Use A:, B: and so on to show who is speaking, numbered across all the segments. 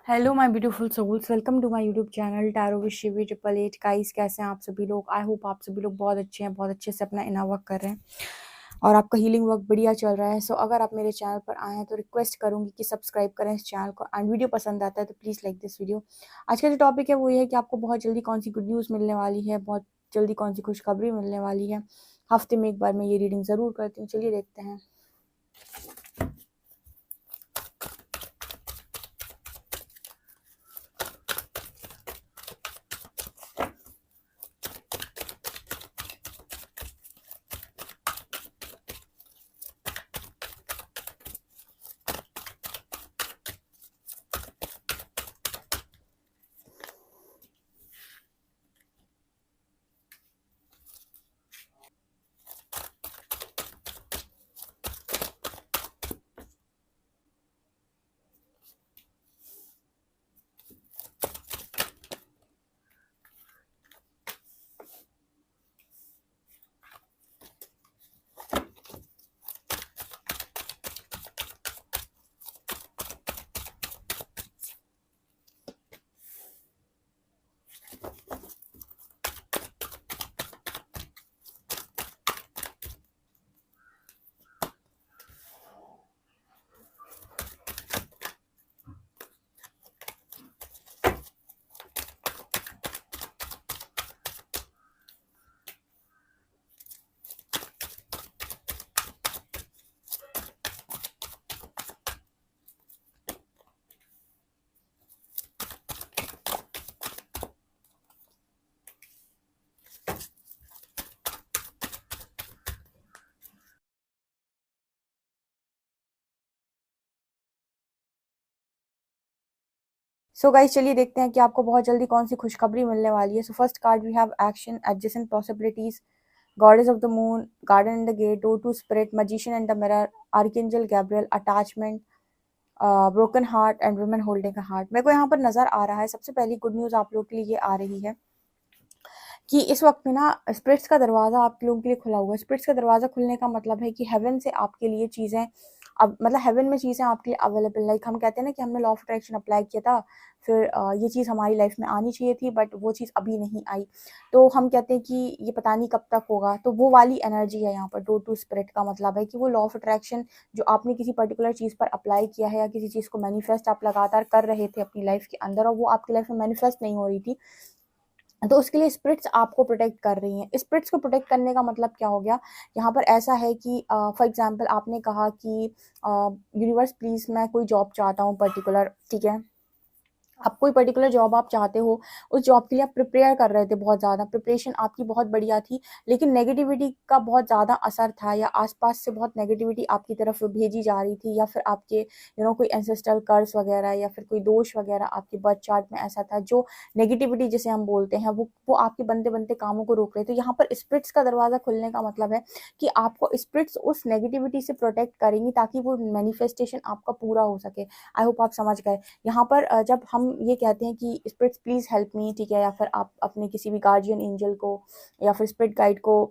A: Hello my beautiful souls, welcome to my YouTube channel tarot with Shivi 888। Guys, कैसे हैं आप सभी लोग? आई होप आप सभी लोग बहुत अच्छे हैं, बहुत अच्छे से अपना इनर वर्क कर रहे हैं और आपका हीलिंग वर्क बढ़िया चल रहा है। सो अगर आप मेरे चैनल पर आए हैं तो रिक्वेस्ट करूंगी कि सब्सक्राइब करें इस चैनल को, एंड वीडियो पसंद आता है तो प्लीज़ लाइक दिस वीडियो। आज का जो टॉपिक है वो ये है कि आपको बहुत जल्दी कौन सी गुड न्यूज़ मिलने वाली है, बहुत जल्दी कौन सी खुशखबरी मिलने वाली है। हफ्ते में एक बार मैं ये रीडिंग ज़रूर करती हूँ। चलिए देखते हैं। सो गाइस, चलिए देखते हैं कि आपको बहुत जल्दी कौन सी खुशखबरी मिलने वाली है। So first card we have action, adjacent possibilities, goddess of the moon, garden in the gate, door to spirit, magician and the mirror, archangel Gabriel, attachment, broken heart and women holding a heart. मेरे को यहाँ पर नजर आ रहा है, सबसे पहली good news आप लोग के लिए ये आ रही है कि इस वक्त में ना स्पिरिट्स का दरवाज़ा आप लोगों के लिए खुला हुआ है। स्पिरिट्स का दरवाज़ा खुलने का मतलब है कि हेवन से आपके लिए चीज़ें, अब मतलब हेवन में चीज़ें आपके लिए अवेलेबल, लाइक हम कहते हैं ना कि हमने लॉ ऑफ अट्रैक्शन अप्लाई किया था, फिर ये चीज़ हमारी लाइफ में आनी चाहिए थी बट वो चीज़ अभी नहीं आई, तो हम कहते हैं कि ये पता नहीं कब तक होगा। तो वो वाली एनर्जी है यहाँ पर। डोर टू स्पिरिट का मतलब है कि वो लॉ ऑफ अट्रैक्शन जो आपने किसी पर्टिकुलर चीज़ पर अप्लाई किया है या किसी चीज़ को मैनिफेस्ट आप लगातार कर रहे थे अपनी लाइफ के अंदर और वो आपकी लाइफ में मैनिफेस्ट नहीं हो रही थी, तो उसके लिए स्पिरिट्स आपको प्रोटेक्ट कर रही हैं। स्पिरिट्स को प्रोटेक्ट करने का मतलब क्या हो गया? यहाँ पर ऐसा है कि फॉर एग्जांपल आपने कहा कि यूनिवर्स प्लीज़ मैं कोई जॉब चाहता हूँ पर्टिकुलर, ठीक है? आप कोई पर्टिकुलर जॉब आप चाहते हो, उस जॉब के लिए आप प्रिपेयर कर रहे थे, बहुत ज़्यादा प्रिपरेशन आपकी बहुत बढ़िया थी, लेकिन नेगेटिविटी का बहुत ज़्यादा असर था या आसपास से बहुत नेगेटिविटी आपकी तरफ भेजी जा रही थी, या फिर आपके कोई एंसेस्ट्रल कर्स वगैरह या फिर कोई दोष वगैरह आपके बर्थ चार्ट में ऐसा था जो नेगेटिविटी जिसे हम बोलते हैं वो आपके बनते बनते कामों को रोक रहे। तो यहाँ पर स्पिरिट्स का दरवाज़ा खुलने का मतलब है कि आपको स्पिरिट्स उस नेगेटिविटी से प्रोटेक्ट करेंगी ताकि वो मैनिफेस्टेशन आपका पूरा हो सके। आई होप आप समझ गए। यहाँ पर जब हम ये कहते हैं कि स्पिरिट्स प्लीज़ हेल्प मी, ठीक है, या फिर आप अपने किसी भी गार्जियन एंजल को या फिर स्पिरिट गाइड को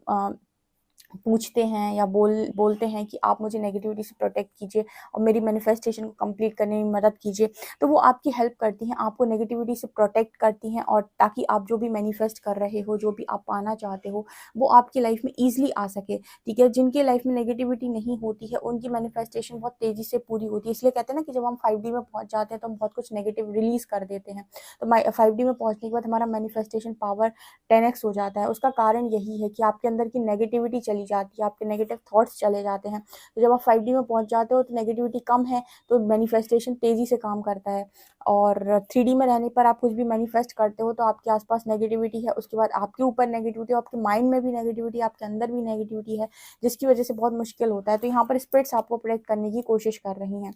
A: पूछते हैं या बोलते हैं कि आप मुझे नेगेटिविटी से प्रोटेक्ट कीजिए और मेरी मैनिफेस्टेशन को कंप्लीट करने में मदद कीजिए, तो वो आपकी हेल्प करती हैं, आपको नेगेटिविटी से प्रोटेक्ट करती हैं, और ताकि आप जो भी मैनिफेस्ट कर रहे हो, जो भी आप पाना चाहते हो, वो आपकी लाइफ में ईजिली आ सके, ठीक है। जिनके लाइफ में नेगेटिविटी नहीं होती है उनकी मैनिफेस्टेशन बहुत तेज़ी से पूरी होती है। इसलिए कहते हैं ना कि जब हम 5D में पहुंच जाते हैं तो हम बहुत कुछ नेगेटिव रिलीज कर देते हैं, तो 5D में पहुंचने के बाद हमारा मैनिफेस्टेशन पावर 10x हो जाता है। उसका कारण यही है कि आपके अंदर की नेगेटिविटी चली जाती है, आपके नेगेटिव थॉट्स चले जाते हैं। तो जब आप 5D में पहुंच जाते हो तो नेगेटिविटी कम है, तो मैनिफेस्टेशन तेज़ी से काम करता है। और 3D में रहने पर आप कुछ भी मैनिफेस्ट करते हो तो आपके आसपास नेगेटिविटी है, उसके बाद आपके ऊपर नेगेटिविटी, आपके माइंड में भी नेगेटिविटी, आपके अंदर भी नेगेटिविटी है, जिसकी वजह से बहुत मुश्किल होता है। तो यहाँ पर स्पिरिट्स आपको प्रोटेक्ट करने की कोशिश कर रही हैं।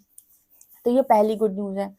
A: तो ये पहली गुड न्यूज़ है।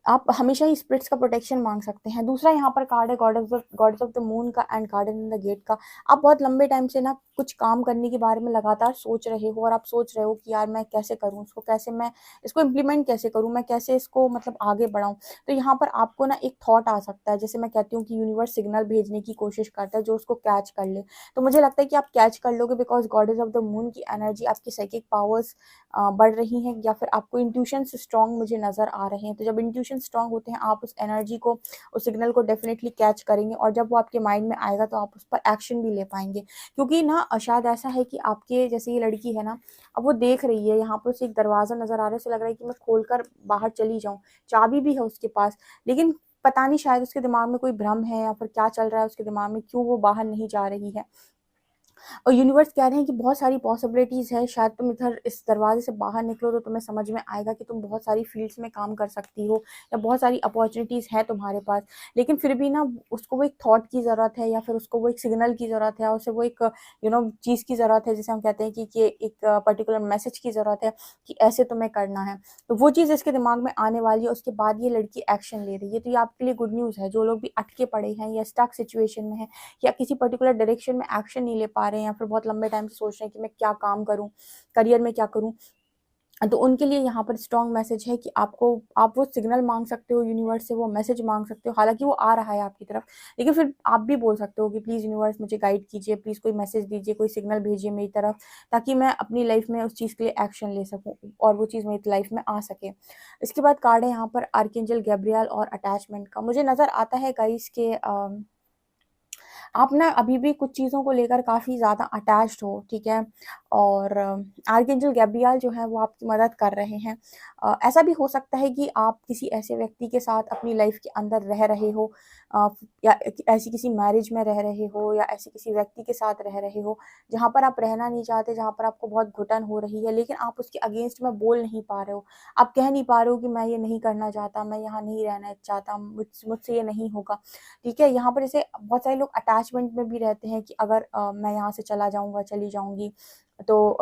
A: आप हमेशा ही स्पिरिट्स का प्रोटेक्शन मांग सकते हैं। दूसरा यहाँ पर कार्ड है गॉडेस ऑफ द मून का and garden in the gate का। आप बहुत लंबे टाइम से ना कुछ काम करने के बारे में लगातार सोच रहे हो और आप सोच रहे हो कि यार मैं कैसे करूँ इसको, कैसे मैं इसको इम्प्लीमेंट कैसे करूँ, मैं कैसे इसको मतलब आगे बढ़ाऊँ। तो यहाँ पर आपको ना एक थॉट आ सकता है, जैसे मैं कहती हूँ कि यूनिवर्स सिग्नल भेजने की कोशिश करता है जो उसको कैच कर ले। तो मुझे लगता है कि आप कैच कर लोगे, because goddess of the moon की एनर्जी, आपकी साइकिक पावर्स बढ़ रही हैं, या फिर आपको इंट्यूशन स्ट्रॉन्ग मुझे नज़र आ रहे हैं। तो जब इंट्यूशन स्ट्रॉन्ग होते हैं आप उस एनर्जी को, उस सिग्नल को डेफिनेटली कैच करेंगे, और जब वो आपके माइंड में आएगा तो आप उस पर एक्शन भी ले पाएंगे। क्योंकि ना शायद ऐसा है कि आपके जैसे ये लड़की है ना, अब वो देख रही है, यहाँ पर उसे एक दरवाज़ा नज़र आ रहा है, उसे लग रहा है कि मैं खोलकर बाहर चली जाऊँ, चाबी भी है उसके पास, लेकिन पता नहीं शायद उसके दिमाग में कोई भ्रम है या फिर क्या चल रहा है उसके दिमाग में, क्यों वो बाहर नहीं जा रही है। और यूनिवर्स कह रहे हैं कि बहुत सारी पॉसिबिलिटीज़ है, शायद तुम इधर इस दरवाजे से बाहर निकलो तो तुम्हें समझ में आएगा कि तुम बहुत सारी फील्ड्स में काम कर सकती हो, या बहुत सारी अपॉर्चुनिटीज़ हैं तुम्हारे पास। लेकिन फिर भी ना उसको वो एक थॉट की ज़रूरत है, या फिर उसको वो एक सिग्नल की ज़रूरत है, उसे वो एक चीज़ की ज़रूरत है, जिसे हम कहते हैं कि एक पर्टिकुलर मैसेज की ज़रूरत है कि ऐसे तुम्हें करना है। तो वो चीज़ इसके दिमाग में आने वाली है, उसके बाद ये लड़की एक्शन ले रही है। तो ये आपके लिए गुड न्यूज़ है। जो लोग भी अटके पड़े हैं या स्टक सिचुएशन में हैं, या किसी पर्टिकुलर डायरेक्शन में एक्शन नहीं ले पा रहे हैं, या फिर बहुत लंबे टाइम से सोच रहे हैं कि मैं क्या काम करूं, करियर में क्या करूं, तो उनके लिए यहाँ पर स्ट्रॉन्ग मैसेज है कि आप वो सिग्नल मांग सकते हो यूनिवर्स से, वो मैसेज मांग सकते हो। हालांकि वो आ रहा है आपकी तरफ, लेकिन फिर आप भी बोल सकते हो कि प्लीज़ यूनिवर्स मुझे गाइड कीजिए, प्लीज़ कोई मैसेज दीजिए, कोई सिग्नल भेजिए मेरी तरफ, ताकि मैं अपनी लाइफ में उस चीज़ के लिए एक्शन ले सकूँ और वो चीज़ मेरी लाइफ में आ सके। इसके बाद कार्ड है यहाँ पर आर्कएंजल गैब्रियल और अटैचमेंट का। मुझे नज़र आता है गाइस के आप ना अभी भी कुछ चीज़ों को लेकर काफ़ी ज़्यादा अटैच्ड हो, ठीक है? और आर्कएंजल गैब्रियल जो है वो आपकी मदद कर रहे हैं। ऐसा भी हो सकता है कि आप किसी ऐसे व्यक्ति के साथ अपनी लाइफ के अंदर रह रहे हो, अ, या ऐसी किसी मैरिज में रह रहे हो, या ऐसे किसी व्यक्ति के साथ रह रहे हो जहाँ पर आप रहना नहीं चाहते, जहाँ पर आपको बहुत घुटन हो रही है, लेकिन आप उसके अगेंस्ट में बोल नहीं पा रहे हो। आप कह नहीं पा रहे हो कि मैं ये नहीं करना चाहता, मैं यहाँ नहीं रहना चाहता, मुझसे ये नहीं होगा। ठीक है? यहाँ पर जैसे बहुत सारे लोग अटैचमेंट में भी रहते हैं कि अगर मैं यहाँ से चला जाऊँगा, चली जाऊँगी, तो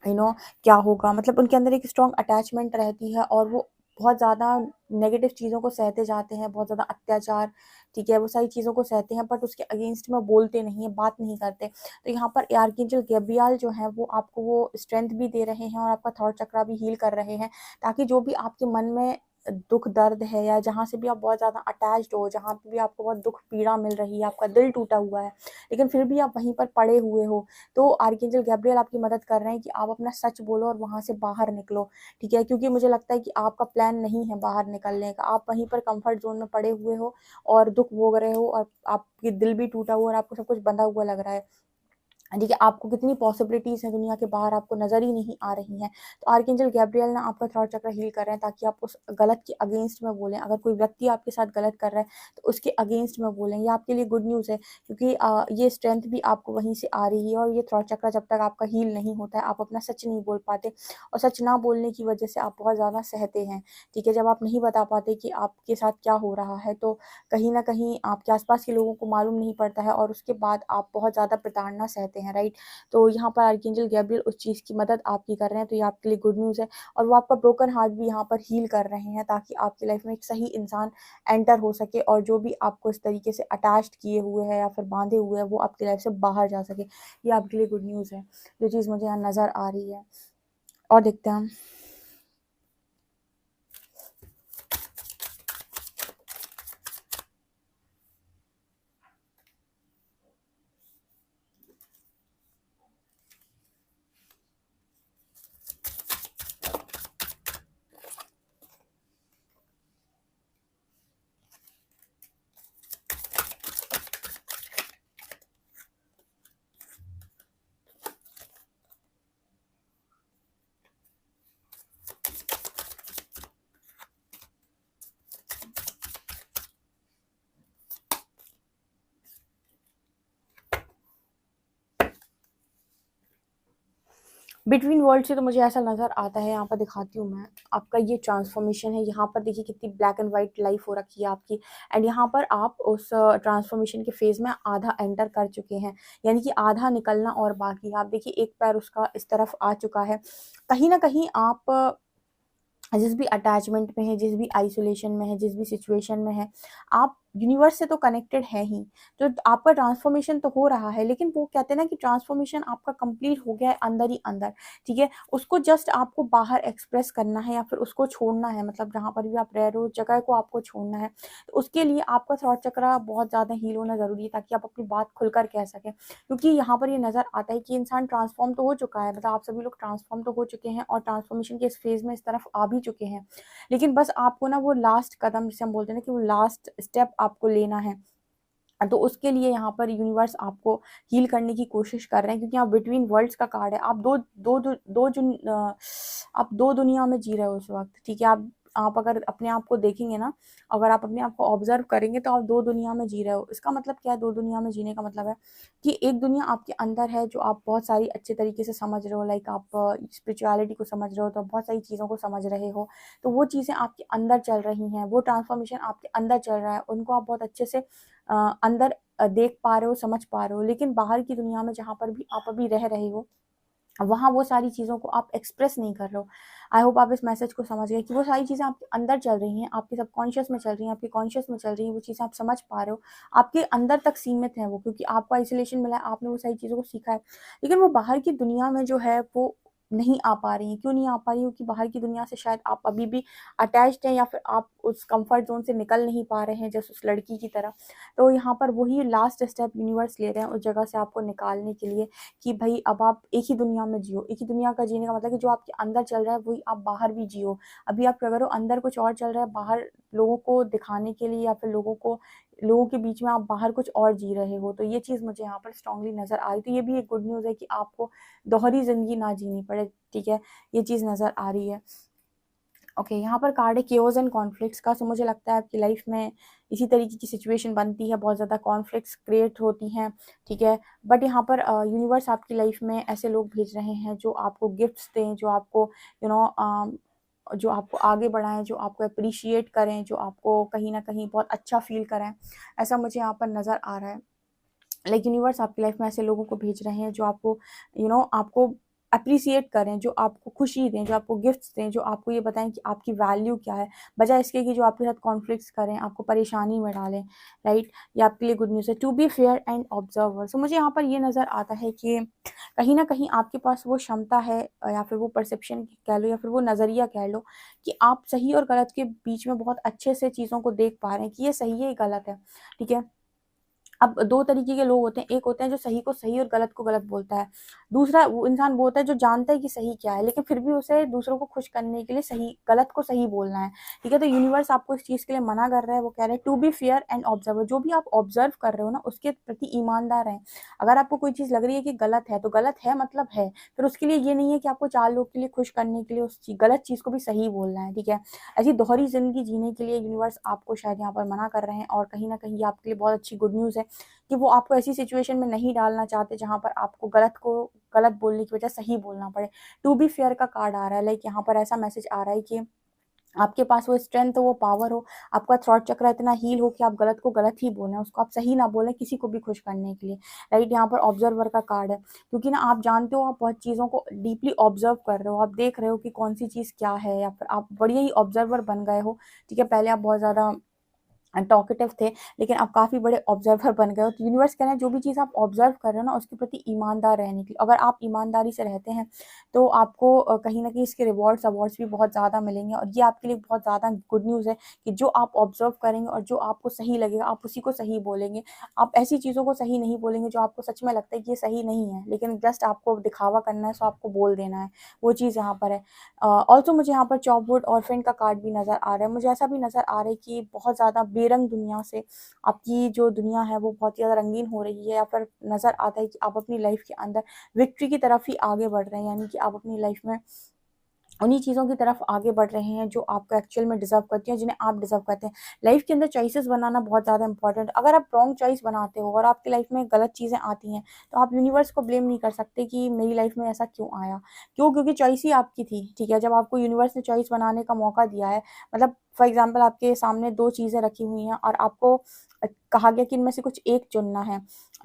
A: क्या होगा? मतलब उनके अंदर एक स्ट्रॉन्ग अटैचमेंट रहती है, और वो बहुत ज़्यादा नेगेटिव चीज़ों को सहते जाते हैं, बहुत ज़्यादा अत्याचार, ठीक है? वो सारी चीज़ों को सहते हैं, बट उसके अगेंस्ट में बोलते नहीं हैं, बात नहीं करते। तो यहाँ पर आर्कएंजल गैब्रियल जो है वो आपको वो स्ट्रेंथ भी दे रहे हैं, और आपका थॉट चक्रा भी हील कर रहे हैं, ताकि जो भी आपके मन में दुःख दर्द है, या जहाँ से भी आप बहुत ज़्यादा अटैच्ड हो, जहाँ पे भी आपको बहुत दुःख पीड़ा मिल रही है, आपका दिल टूटा हुआ है, लेकिन फिर भी आप वहीं पर पड़े हुए हो, तो आर्कएंजल गैब्रियल आपकी मदद कर रहे हैं कि आप अपना सच बोलो और वहाँ से बाहर निकलो, ठीक है? क्योंकि मुझे लगता है कि आपका प्लान नहीं है बाहर निकलने का, आप वहीं पर कंफर्ट ज़ोन में पड़े हुए हो और दुःख भोग रहे हो, और आपके दिल भी टूटा हुआ, और आपको सब कुछ बंधा हुआ लग रहा है। ठीक है, आपको कितनी पॉसिबिलिटीज़ हैं दुनिया के बाहर, आपको नज़र ही नहीं आ रही हैं। तो आर्कएंजल गैब्रियल ना आपका थॉट चक्र हील कर रहे हैं, ताकि आप उस गलत के अगेंस्ट में बोलें। अगर कोई व्यक्ति आपके साथ गलत कर रहा है, तो उसके अगेंस्ट में बोलें। ये आपके लिए गुड न्यूज़ है, क्योंकि ये स्ट्रेंथ भी आपको वहीं से आ रही है, और ये थॉट चक्र जब तक आपका हील नहीं होता है, आप अपना सच नहीं बोल पाते, और सच ना बोलने की वजह से आप बहुत ज़्यादा सहते हैं, ठीक है? जब आप नहीं बता पाते कि आपके साथ क्या हो रहा है, तो कहीं न कहीं आपके आस-पास के लोगों को मालूम नहीं पड़ता है, और उसके बाद आप बहुत ज़्यादा प्रताड़ना सहते हैं, राइट? तो यहाँ पर आर्कएंजल गैब्रियल उस चीज़ की मदद आपकी कर रहे हैं, तो ये आपके लिए गुड न्यूज़ है, और वो आपका ब्रोकन हार्ट भी यहाँ पर हील कर रहे हैं, ताकि आपकी लाइफ में एक सही इंसान एंटर हो सके, और जो भी आपको इस तरीके से अटैच्ड किए हुए है या फिर बाँधे हुए हैं, वो आपकी लाइफ से बाहर जा सके। ये आपके लिए गुड न्यूज़ है, जो चीज़ मुझे यहाँ नज़र आ रही है। और देखते हैं हम। बिटवीन वर्ल्ड से तो मुझे ऐसा नज़र आता है, यहाँ पर दिखाती हूँ मैं, आपका ये ट्रांसफॉर्मेशन है। यहाँ पर देखिए कितनी ब्लैक एंड वाइट लाइफ हो रखी है आपकी, एंड यहाँ पर आप उस ट्रांसफॉर्मेशन के फेज़ में आधा एंटर कर चुके हैं, यानी कि आधा निकलना और बाकी है। आप देखिए एक पैर उसका इस तरफ आ चुका है। कहीं न कहीं आप जिस भी अटैचमेंट में है, जिस भी आइसोलेशन में है, जिस भी सिचुएशन में है, आप यूनिवर्स से तो कनेक्टेड है ही, तो आपका ट्रांसफॉर्मेशन तो हो रहा है, लेकिन वो कहते हैं ना कि ट्रांसफॉर्मेशन आपका कंप्लीट हो गया है अंदर ही अंदर, ठीक है। उसको जस्ट आपको बाहर एक्सप्रेस करना है या फिर उसको छोड़ना है, मतलब जहाँ पर भी आप रह रहे हो जगह को आपको छोड़ना है। तो उसके लिए आपका थॉट चक्र बहुत ज़्यादा हील होना ज़रूरी है, ताकि आप अपनी बात खुलकर कह सकें। क्योंकि यहाँ पर ये नज़र आता है कि इंसान ट्रांसफॉर्म तो हो चुका है, मतलब आप सभी लोग ट्रांसफॉर्म तो हो चुके हैं और ट्रांसफॉर्मेशन के इस फेज़ में इस तरफ आ भी चुके हैं। लेकिन बस आपको ना वो लास्ट कदम, जिसे हम बोलते हैं ना कि वो लास्ट स्टेप आपको लेना है। तो उसके लिए यहाँ पर यूनिवर्स आपको हील करने की कोशिश कर रहे हैं, क्योंकि यहाँ बिटवीन वर्ल्ड्स का कार्ड है। आप आप दो दुनिया में जी रहे हो उस वक्त, ठीक है। आप अगर अपने आप को देखेंगे ना, अगर आप अपने आप को ऑब्जर्व करेंगे तो आप दो दुनिया में जी रहे हो। इसका मतलब क्या है? दो दुनिया में जीने का मतलब है कि एक दुनिया आपके अंदर है जो आप बहुत सारी अच्छे तरीके से समझ रहे हो, लाइक आप स्पिरिचुअलिटी को समझ रहे हो, तो आप बहुत सारी चीज़ों को समझ रहे हो। तो वो चीज़ें आपके अंदर चल रही हैं, वो ट्रांसफॉर्मेशन आपके अंदर चल रहा है, उनको आप बहुत अच्छे से अंदर देख पा रहे हो, समझ पा रहे हो। लेकिन बाहर की दुनिया में जहाँ पर भी आप अभी रह रहे हो, वहाँ वो सारी चीज़ों को आप एक्सप्रेस नहीं कर रहे हो। आई होप आप इस मैसेज को समझ गए कि वो सारी चीज़ें आपके अंदर चल रही हैं, आपके सबकॉन्शियस में चल रही हैं, आपके कॉन्शियस में चल रही हैं, वो चीज़ें आप समझ पा रहे हो। आपके अंदर तक सीमित हैं वो, क्योंकि आपको आइसोलेशन मिला है, आपने वो सारी चीज़ों को सीखा है। लेकिन वो बाहर की दुनिया में जो है वो नहीं आ पा रही हैं। क्यों नहीं आ पा रही हैं? क्योंकि बाहर की दुनिया से शायद आप अभी भी अटैच्ड हैं, या फिर आप उस कम्फर्ट ज़ोन से निकल नहीं पा रहे हैं, जैसे उस लड़की की तरह। तो यहाँ पर वही लास्ट स्टेप यूनिवर्स ले रहे हैं उस जगह से आपको निकालने के लिए, कि भई अब आप एक ही दुनिया में जियो। एक ही दुनिया का जीने का मतलब कि जो आपके अंदर चल रहा है वही आप बाहर भी जियो। अभी आप क्या करो, अंदर कुछ और चल रहा है, बाहर लोगों को दिखाने के लिए या फिर लोगों के बीच में आप बाहर कुछ और जी रहे हो। तो ये चीज़ मुझे यहाँ पर स्ट्रांगली नज़र आ रही। तो ये भी एक गुड न्यूज़ है कि आपको दोहरी ज़िंदगी ना जीनी पड़े, ठीक है। ये चीज़ नज़र आ रही है। ओके, यहाँ पर कार्ड है केओस एंड कॉन्फ्लिक्ट्स का। सो मुझे लगता है आपकी लाइफ में इसी तरीके की सिचुएशन बनती है, बहुत ज़्यादा कॉन्फ्लिक्ट्स क्रिएट होती हैं, ठीक है। बट यहाँ पर यूनिवर्स आपकी लाइफ में ऐसे लोग भेज रहे हैं जो आपको गिफ्ट्स दें, जो आपको यू नो जो आपको आगे बढ़ाएं, जो आपको अप्रिशिएट करें, जो आपको कहीं ना कहीं बहुत अच्छा फील कराएं। ऐसा मुझे यहाँ पर नज़र आ रहा है। लाइक यूनिवर्स आपकी लाइफ में ऐसे लोगों को भेज रहे हैं जो आपको आपको अप्रिसिएट करें, जो आपको खुशी दें, जो आपको गिफ्ट्स दें, जो आपको ये बताएं कि आपकी वैल्यू क्या है, बजाय इसके कि जो आपके साथ कॉन्फ्लिक्ट्स करें, आपको परेशानी में डालें, राइट। ये आपके लिए गुड न्यूज़ है। To be fair and observer. So मुझे यहाँ पर ये नज़र आता है कि कहीं ना कहीं आपके पास वो क्षमता है, या फिर वो परसेप्शन कह लो, या फिर वो नज़रिया कह लो, कि आप सही और गलत के बीच में बहुत अच्छे से चीज़ों को देख पा रहे हैं कि ये सही है, ये गलत है, ठीक है। अब दो तरीके के लोग होते हैं, एक होते हैं जो सही को सही और गलत को गलत बोलता है। दूसरा वो इंसान वो होता है जो जानता है कि सही क्या है, लेकिन फिर भी उसे दूसरों को खुश करने के लिए सही गलत को सही बोलना है, ठीक है। तो यूनिवर्स आपको इस चीज़ के लिए मना कर रहा है। वो कह रहे हैं to be fair and observer. जो भी आप ऑब्जर्व कर रहे हो ना, उसके प्रति ईमानदार रहें। अगर आपको कोई चीज़ लग रही है कि गलत है, तो गलत है मतलब है। फिर उसके लिए ये नहीं है कि आपको 4 लोग के लिए खुश करने के लिए उस गलत चीज़ को भी सही बोलना है, ठीक है। ऐसी दोहरी ज़िंदगी जीने के लिए यूनिवर्स आपको शायद यहाँ पर मना कर रहे हैं, और कहीं न कहीं ये आपके लिए बहुत अच्छी गुड न्यूज़ है कि वो आपको ऐसी सिचुएशन में नहीं डालना चाहते जहाँ पर आपको गलत बोलने की वजह सही बोलना पड़े। टू बी फेयर का कार्ड आ रहा है, लाइक यहाँ पर ऐसा मैसेज आ रहा है कि आपके पास वो स्ट्रेंथ हो, वो पावर हो, आपका थॉट चक्र इतना हील हो कि आप गलत को गलत ही बोलें, उसको आप सही ना बोलें किसी को भी खुश करने के लिए, राइट। यहाँ पर ऑब्जर्वर का कार्ड है, क्योंकि ना आप जानते हो, आप बहुत चीज़ों को डीपली ऑब्जर्व कर रहे हो, आप देख रहे हो कि कौन सी चीज़ क्या है, या फिर आप बढ़िया ही ऑब्जर्वर बन गए हो, ठीक है। पहले आप बहुत ज़्यादा टॉकेटिव थे, लेकिन आप काफ़ी बड़े ऑब्जर्वर बन गए हो। तो यूनिवर्स कह रहे हैं जो भी चीज़ आप ऑब्जर्व कर रहे हो ना, उसके प्रति ईमानदार रहने के लिए। अगर आप ईमानदारी से रहते हैं तो आपको कहीं न कहीं इसके रिवॉर्ड्स अवार्ड्स भी बहुत ज़्यादा मिलेंगे, और ये आपके लिए बहुत ज़्यादा गुड न्यूज़ है कि जो आप ऑब्जर्व करेंगे और जो आपको सही लगेगा, आप उसी को सही बोलेंगे। आप ऐसी चीज़ों को सही नहीं बोलेंगे जो आपको सच में लगता है कि ये सही नहीं है, लेकिन जस्ट आपको दिखावा करना है, सो आपको बोल देना है। वो चीज़ यहाँ पर है। ऑल्सो मुझे यहाँ पर चॉपवुड ऑर्फेन का कार्ड भी नज़र आ रहा है। मुझे ऐसा भी नज़र आ रहा है कि बहुत ज़्यादा बेरंग दुनिया से आपकी जो दुनिया है वो बहुत ज़्यादा रंगीन हो रही है, या फिर नज़र आता है कि आप अपनी लाइफ के अंदर विक्ट्री की तरफ ही आगे बढ़ रहे हैं, यानी कि आप अपनी लाइफ में उन्हीं चीज़ों की तरफ आगे बढ़ रहे हैं जो आपको एक्चुअल में डिज़र्व करती हैं, जिन्हें आप डिज़र्व करते हैं। लाइफ के अंदर चॉइसेस बनाना बहुत ज़्यादा इंपॉर्टेंट है। अगर आप रॉन्ग चॉइस बनाते हो और आपकी लाइफ में गलत चीज़ें आती हैं, तो आप यूनिवर्स को ब्लेम नहीं कर सकते कि मेरी लाइफ में ऐसा क्यों आया। क्यों? क्योंकि चॉइस ही आपकी थी, ठीक है। जब आपको यूनिवर्स ने चॉइस बनाने का मौका दिया है, मतलब फॉर एग्ज़ाम्पल आपके सामने 2 चीज़ें रखी हुई हैं और आपको कहा गया कि इनमें से कुछ एक चुनना है,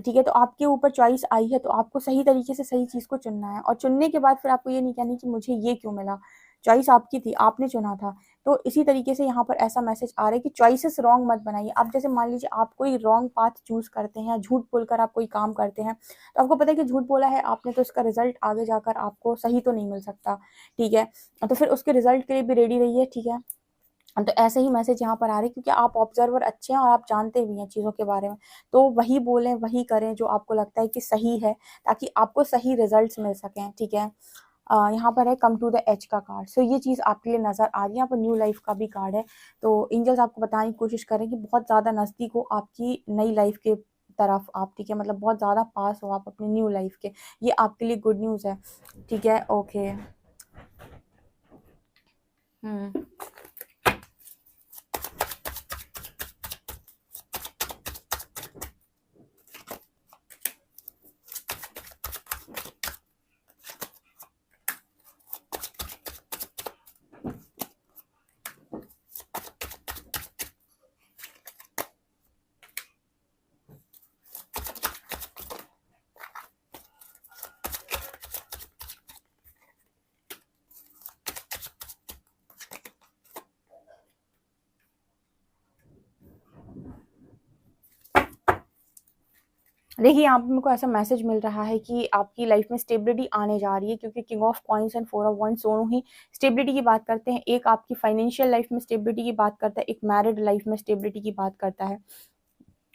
A: ठीक है। तो आपके ऊपर चॉइस आई है, तो आपको सही तरीके से सही चीज़ को चुनना है, और चुनने के बाद फिर आपको ये नहीं कहना कि मुझे ये क्यों मिला। चॉइस आपकी थी, आपने चुना था, तो इसी तरीके से यहाँ पर ऐसा मैसेज आ रहा है कि चॉइसेस रॉन्ग मत बनाइए। आप जैसे मान लीजिए आप कोई रॉन्ग पाथ चूज करते हैं, झूठ बोलकर आप कोई काम करते हैं, तो आपको पता है कि झूठ बोला है आपने, तो इसका रिजल्ट आगे जाकर आपको सही तो नहीं मिल सकता, ठीक है। तो फिर उसके रिजल्ट के लिए भी रेडी रहिए, ठीक है। तो ऐसे ही मैसेज यहाँ पर आ रहे हैं क्योंकि आप ऑब्जर्वर अच्छे हैं और आप जानते भी हैं चीज़ों के बारे में, तो वही बोलें, वही करें जो आपको लगता है कि सही है, ताकि आपको सही रिजल्ट्स मिल सकें, ठीक है। यहाँ पर है कम टू द एज का कार्ड। सो ये चीज़ आपके लिए नज़र आ रही है। यहाँ पर न्यू लाइफ का भी कार्ड है। तो एंजल्स आपको बताने की कोशिश करें कि बहुत ज़्यादा नज़दीक हो आपकी नई लाइफ के तरफ आप, ठीक है, मतलब बहुत ज़्यादा पास हो आप अपनी न्यू लाइफ के। ये आपके लिए गुड न्यूज़ है, ठीक है। ओके। हम्म। देखिए, यहाँ पे मेरे को ऐसा मैसेज मिल रहा है कि आपकी लाइफ में स्टेबिलिटी आने जा रही है, क्योंकि king of coins and four of wands दोनों ही स्टेबिलिटी की बात करते हैं। एक आपकी फाइनेंशियल लाइफ में स्टेबिलिटी की बात करता है, एक मैरिड लाइफ में स्टेबिलिटी की बात करता है,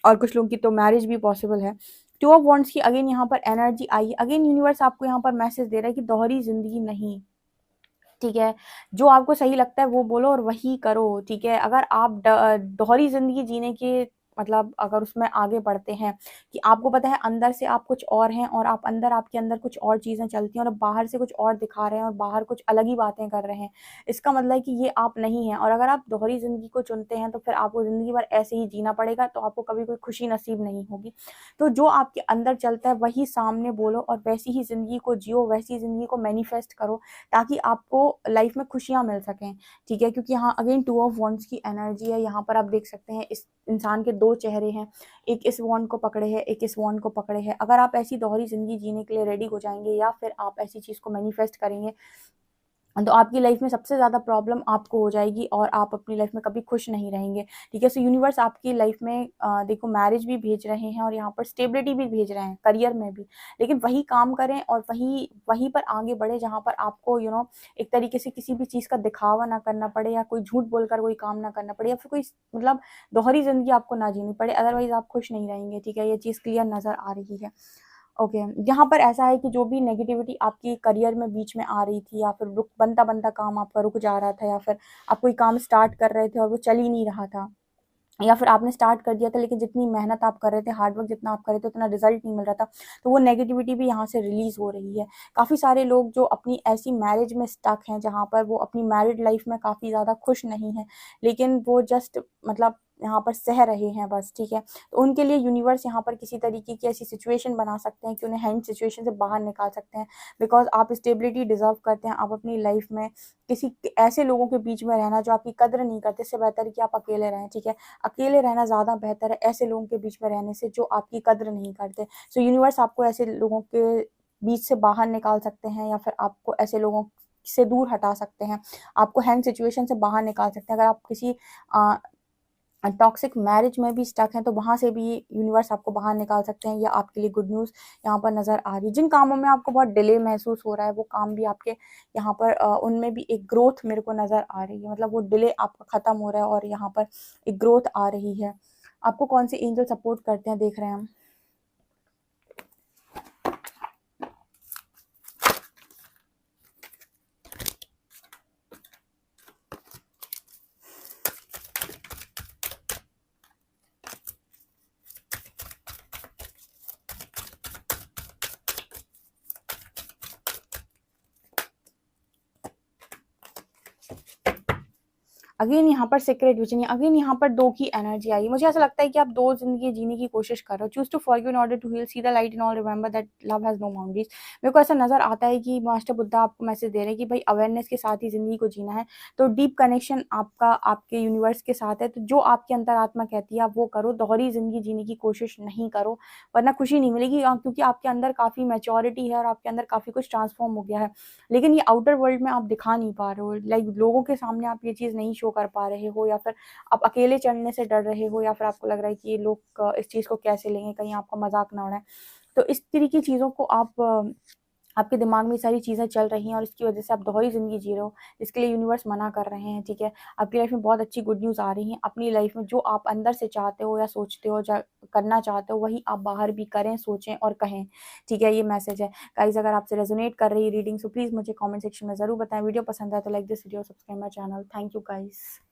A: और कुछ लोगों की तो मैरिज भी पॉसिबल है। टू ऑफ वॉन्ट्स की अगेन यहाँ पर एनर्जी आई है। अगेन यूनिवर्स आपको यहाँ पर मैसेज दे रहा है कि दोहरी जिंदगी नहीं, ठीक है। जो आपको सही लगता है वो बोलो और वही करो, ठीक है। अगर आप दोहरी जिंदगी जीने के मतलब अगर उसमें आगे बढ़ते हैं कि आपको पता है अंदर से आप कुछ और हैं, और आप अंदर, आपके अंदर कुछ और चीज़ें चलती हैं और बाहर से कुछ और दिखा रहे हैं और बाहर कुछ अलग ही बातें कर रहे हैं, इसका मतलब है कि ये आप नहीं हैं। और अगर आप दोहरी ज़िंदगी को चुनते हैं तो फिर आपको ज़िंदगी भर ऐसे ही जीना पड़ेगा, तो आपको कभी कोई खुशी नसीब नहीं होगी। तो जो आपके अंदर चलता है वही सामने बोलो और वैसी ही ज़िंदगी को जियो, वैसी ज़िंदगी को मैनिफेस्ट करो, ताकि आपको लाइफ में खुशियाँ मिल सकें, ठीक है। क्योंकि यहाँ अगेन टू ऑफ वॉन्ड्स की एनर्जी है। यहाँ पर आप देख सकते हैं इस इंसान के दो चेहरे हैं, एक इस वॉन्ड को पकड़े है, एक इस वॉन्ड को पकड़े है। अगर आप ऐसी दोहरी जिंदगी जीने के लिए रेडी हो जाएंगे या फिर आप ऐसी चीज़ को मैनिफेस्ट करेंगे, तो आपकी लाइफ में सबसे ज़्यादा प्रॉब्लम आपको हो जाएगी और आप अपनी लाइफ में कभी खुश नहीं रहेंगे, ठीक है। सो यूनिवर्स आपकी लाइफ में देखो मैरिज भी भेज रहे हैं और यहाँ पर स्टेबिलिटी भी भेज रहे हैं, करियर में भी। लेकिन वही काम करें और वही वहीं पर आगे बढ़े जहाँ पर आपको एक तरीके से किसी भी चीज़ का दिखावा ना करना पड़े, या कोई झूठ बोलकर कोई काम ना करना पड़े, या फिर कोई मतलब दोहरी जिंदगी आपको ना जीनी पड़े, अदरवाइज आप खुश नहीं रहेंगे, ठीक है। ये चीज़ क्लियर नज़र आ रही है। ओके। यहाँ पर ऐसा है कि जो भी नेगेटिविटी आपकी करियर में बीच में आ रही थी, या फिर रुक बनता बनता काम आपका रुक जा रहा था, या फिर आप कोई काम स्टार्ट कर रहे थे और वो चल ही नहीं रहा था, या फिर आपने स्टार्ट कर दिया था लेकिन जितनी मेहनत आप कर रहे थे, हार्डवर्क जितना आप कर रहे थे, उतना रिजल्ट नहीं मिल रहा था, तो वो नेगेटिविटी भी यहाँ से रिलीज हो रही है। काफ़ी सारे लोग जो अपनी ऐसी मैरिज में स्टक हैं जहाँ पर वो अपनी मैरिड लाइफ में काफ़ी ज़्यादा खुश नहीं है, लेकिन वो जस्ट मतलब यहाँ पर सह रहे हैं बस, ठीक है। तो उनके लिए यूनिवर्स यहाँ पर किसी तरीके की ऐसी सिचुएशन बना सकते हैं कि उन्हें हैंड सिचुएशन से बाहर निकाल सकते हैं, बिकॉज आप स्टेबिलिटी डिजर्व करते हैं। आप अपनी लाइफ में किसी ऐसे लोगों के बीच में रहना जो आपकी कद्र नहीं करते, इससे बेहतर है कि आप अकेले रहें, ठीक है। अकेले रहना ज़्यादा बेहतर है ऐसे लोगों के बीच में रहने से जो आपकी कद्र नहीं करते। सो यूनिवर्स आपको ऐसे लोगों के बीच से बाहर निकाल सकते हैं, या फिर आपको ऐसे लोगों से दूर हटा सकते हैं, आपको हैंड सिचुएशन से बाहर निकाल सकते हैं। अगर आप किसी टॉक्सिक मैरिज में भी स्टक हैं तो वहां से भी यूनिवर्स आपको बाहर निकाल सकते हैं। ये आपके लिए गुड न्यूज़ यहाँ पर नज़र आ रही है। जिन कामों में आपको बहुत डिले महसूस हो रहा है, वो काम भी आपके यहाँ पर उनमें भी एक ग्रोथ मेरे को नज़र आ रही है, मतलब वो डिले आपका ख़त्म हो रहा है और यहाँ पर एक ग्रोथ आ रही है। आपको कौन से एंजल सपोर्ट करते हैं देख रहे हैं हम। अगेन यहाँ पर सीक्रेट विजन, अगेन यहाँ पर 2 की एनर्जी आई। मुझे ऐसा लगता है कि आप 2 ज़िंदगी जीने की कोशिश कर रहे हो। Choose to forgive in order to heal, see the light in all, remember that love has no boundaries. मेरे को ऐसा नज़र आता है कि मास्टर बुद्धा आपको मैसेज दे रहे हैं कि भाई अवेयरनेस के साथ ही ज़िंदगी को जीना है। तो डीप कनेक्शन आपका आपके यूनिवर्स के साथ है, तो जो आपकी अंतरात्मा कहती है आप वो करो, दोहरी ज़िंदगी जीने की कोशिश नहीं करो, वरना खुशी नहीं मिलेगी। क्योंकि आपके अंदर काफ़ी मैच्योरिटी है और आपके अंदर काफ़ी कुछ ट्रांसफॉर्म हो गया है, लेकिन ये आउटर वर्ल्ड में आप दिखा नहीं पा रहे हो। लाइक लोगों के सामने आप ये चीज़ नहीं शो कर पा रहे हो, या फिर आप अकेले चलने से डर रहे हो, या फिर आपको लग रहा है कि ये लोग इस चीज़ को कैसे लेंगे, कहीं आपका मजाक ना उड़ाए। तो इस तरह की चीज़ों को आपके दिमाग में सारी चीज़ें चल रही हैं और इसकी वजह से आप दोहरी ज़िंदगी जी रहे हो, जिसके लिए यूनिवर्स मना कर रहे हैं, ठीक है। आपकी लाइफ में बहुत अच्छी गुड न्यूज़ आ रही हैं। अपनी लाइफ में जो आप अंदर से चाहते हो या सोचते हो, करना चाहते हो, वही आप बाहर भी करें, सोचें और कहें, ठीक है। ये मैसेज है गाइस। अगर आपसे रेजोनेट कर रही है रीडिंग, सो प्लीज़ मुझे कमेंट सेक्शन में ज़रूर बताएं। वीडियो पसंद आए तो like this video, subscribe my channel. Thank you guys.